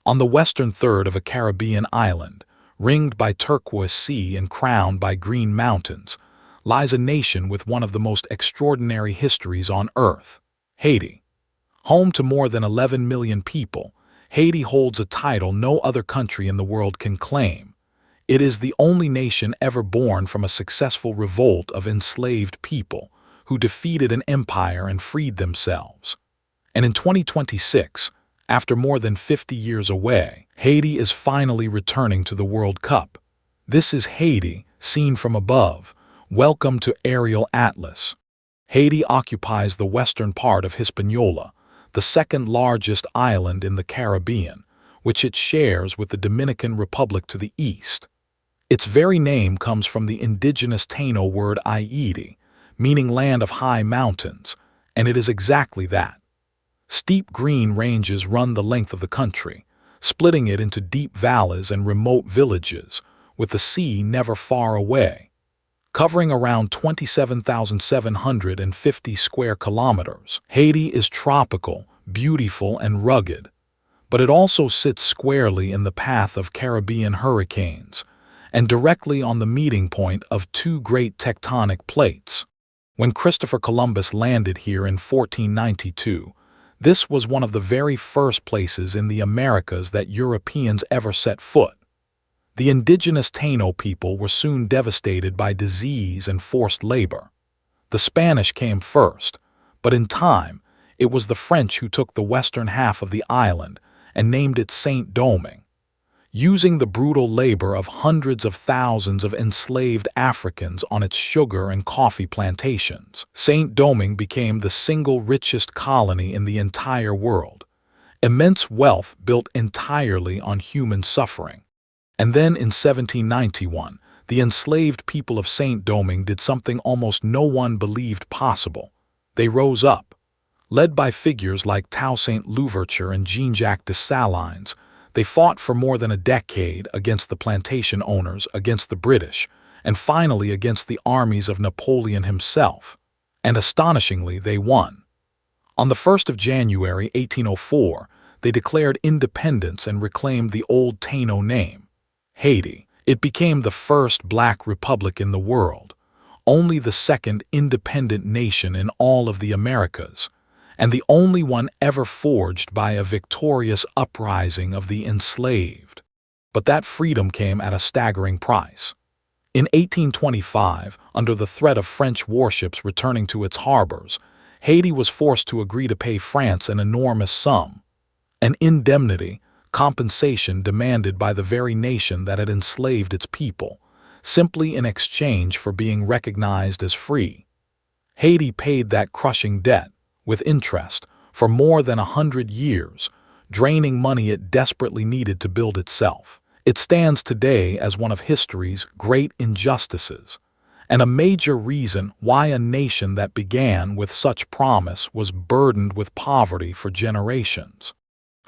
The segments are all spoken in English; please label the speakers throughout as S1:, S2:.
S1: On the western third of a Caribbean island, ringed by turquoise sea and crowned by green mountains, lies a nation with one of the most extraordinary histories on Earth, Haiti. Home to more than 11 million people, Haiti holds a title no other country in the world can claim. It is the only nation ever born from a successful revolt of enslaved people who defeated an empire and freed themselves. And in 2026, after more than 50 years away, Haiti is finally returning to the World Cup. This is Haiti, seen from above. Welcome to Aerial Atlas. Haiti occupies the western part of Hispaniola, the second largest island in the Caribbean, which it shares with the Dominican Republic to the east. Its very name comes from the indigenous Taino word Ayiti, meaning land of high mountains, and it is exactly that. Steep green ranges run the length of the country, splitting it into deep valleys and remote villages, with the sea never far away. Covering around 27,750 square kilometers, Haiti is tropical, beautiful, and rugged. But it also sits squarely in the path of Caribbean hurricanes, and directly on the meeting point of two great tectonic plates. When Christopher Columbus landed here in 1492, this was one of the very first places in the Americas that Europeans ever set foot. The indigenous Taino people were soon devastated by disease and forced labor. The Spanish came first, but in time, it was the French who took the western half of the island and named it Saint-Domingue. Using the brutal labor of hundreds of thousands of enslaved Africans on its sugar and coffee plantations, Saint-Domingue became the single richest colony in the entire world. Immense wealth built entirely on human suffering. And then in 1791, the enslaved people of Saint-Domingue did something almost no one believed possible. They rose up. Led by figures like Toussaint Louverture and Jean-Jacques Dessalines, they fought for more than a decade against the plantation owners, against the British, and finally against the armies of Napoleon himself. And astonishingly, they won. On the 1st of January 1804, they declared independence and reclaimed the old Taino name, Haiti. It became the first black republic in the world, only the second independent nation in all of the Americas, and the only one ever forged by a victorious uprising of the enslaved. But that freedom came at a staggering price. In 1825, under the threat of French warships returning to its harbors, Haiti was forced to agree to pay France an enormous sum, an indemnity, compensation demanded by the very nation that had enslaved its people, simply in exchange for being recognized as free. Haiti paid that crushing debt, with interest, for more than 100 years, draining money it desperately needed to build itself. It stands today as one of history's great injustices, and a major reason why a nation that began with such promise was burdened with poverty for generations.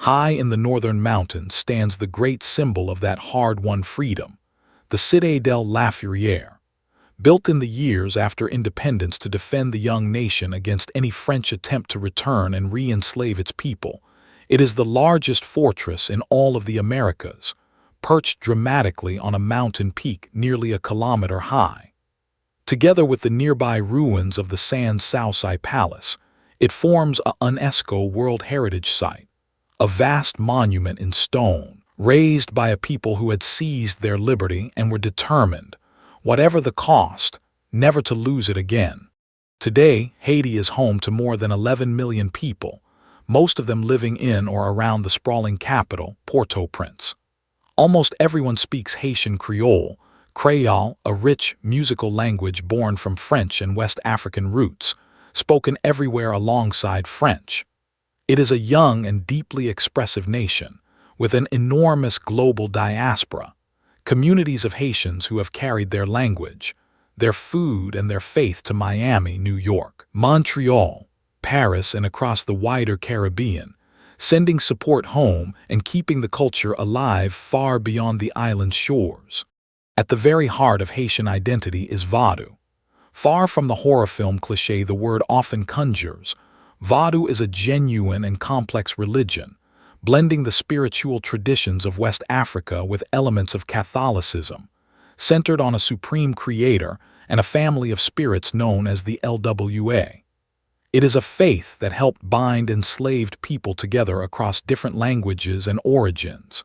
S1: High in the northern mountains stands the great symbol of that hard-won freedom, the Citadelle La Fourrière. Built in the years after independence to defend the young nation against any French attempt to return and re-enslave its people, it is the largest fortress in all of the Americas, perched dramatically on a mountain peak nearly a kilometer high. Together with the nearby ruins of the Sans Souci Palace, it forms a UNESCO World Heritage Site, a vast monument in stone, raised by a people who had seized their liberty and were determined, whatever the cost, never to lose it again. Today, Haiti is home to more than 11 million people, most of them living in or around the sprawling capital, Port-au-Prince. Almost everyone speaks Haitian Kreyol, a rich musical language born from French and West African roots, spoken everywhere alongside French. It is a young and deeply expressive nation, with an enormous global diaspora, communities of Haitians who have carried their language, their food, and their faith to Miami, New York, Montreal, Paris, and across the wider Caribbean, sending support home and keeping the culture alive far beyond the island's shores. At the very heart of Haitian identity is Vodou. Far from the horror film cliché the word often conjures, Vodou is a genuine and complex religion, blending the spiritual traditions of West Africa with elements of Catholicism, centered on a supreme creator and a family of spirits known as the LWA. It is a faith that helped bind enslaved people together across different languages and origins,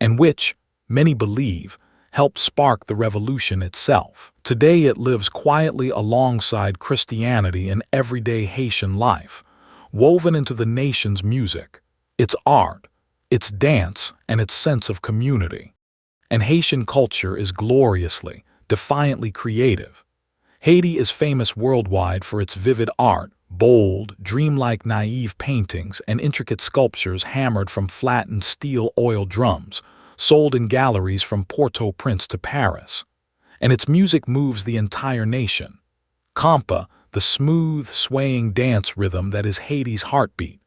S1: and which, many believe, helped spark the revolution itself. Today it lives quietly alongside Christianity in everyday Haitian life, woven into the nation's music, its art, its dance, and its sense of community. And Haitian culture is gloriously, defiantly creative. Haiti is famous worldwide for its vivid art, bold, dreamlike naive paintings and intricate sculptures hammered from flattened steel oil drums, sold in galleries from Port-au-Prince to Paris. And its music moves the entire nation. Kompa, the smooth, swaying dance rhythm that is Haiti's heartbeat.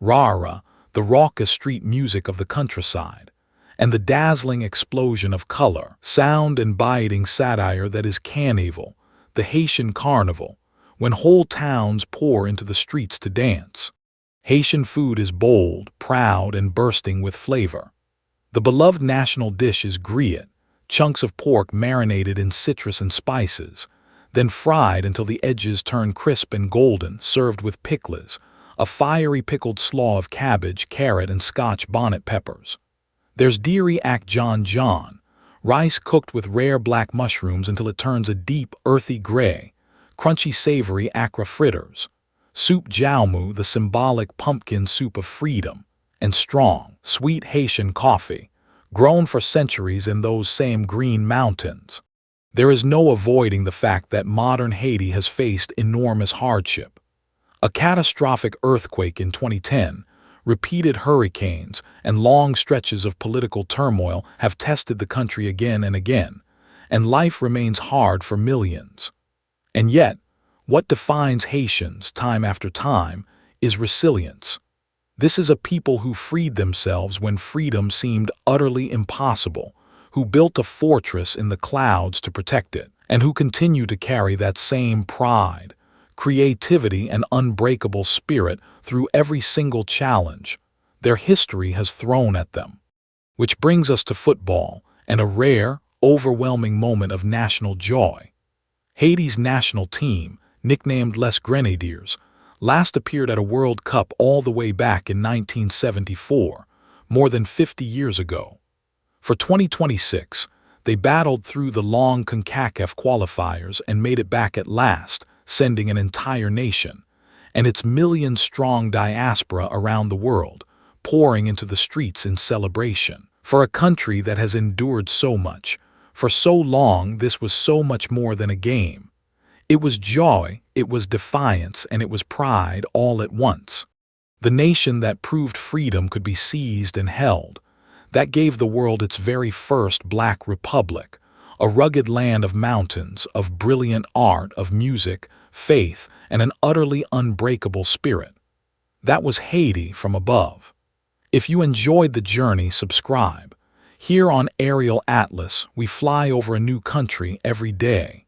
S1: Rara, the raucous street music of the countryside. And the dazzling explosion of color, sound and biting satire that is Kanaval, the Haitian carnival, when whole towns pour into the streets to dance. Haitian food is bold, proud, and bursting with flavor. The beloved national dish is griot, chunks of pork marinated in citrus and spices, then fried until the edges turn crisp and golden, served with pickles, a fiery pickled slaw of cabbage, carrot, and Scotch bonnet peppers. There's diri ak John, rice cooked with rare black mushrooms until it turns a deep, earthy gray, crunchy savory akra fritters, soup jalmu, the symbolic pumpkin soup of freedom, and strong, sweet Haitian coffee, grown for centuries in those same green mountains. There is no avoiding the fact that modern Haiti has faced enormous hardship. A catastrophic earthquake in 2010, repeated hurricanes, and long stretches of political turmoil have tested the country again and again, and life remains hard for millions. And yet, what defines Haitians time after time is resilience. This is a people who freed themselves when freedom seemed utterly impossible, who built a fortress in the clouds to protect it, and who continue to carry that same pride, creativity, and unbreakable spirit through every single challenge their history has thrown at them. Which brings us to football and a rare, overwhelming moment of national joy. Haiti's national team, nicknamed Les Grenadiers, last appeared at a World Cup all the way back in 1974, more than 50 years ago. For 2026, they battled through the long CONCACAF qualifiers and made it back at last, sending an entire nation, and its million-strong diaspora around the world, pouring into the streets in celebration. For a country that has endured so much, for so long, this was so much more than a game. It was joy, it was defiance, and it was pride all at once. The nation that proved freedom could be seized and held, that gave the world its very first Black Republic, a rugged land of mountains, of brilliant art, of music, faith, and an utterly unbreakable spirit. That was Haiti from above. If you enjoyed the journey, subscribe. Here on Aerial Atlas, we fly over a new country every day.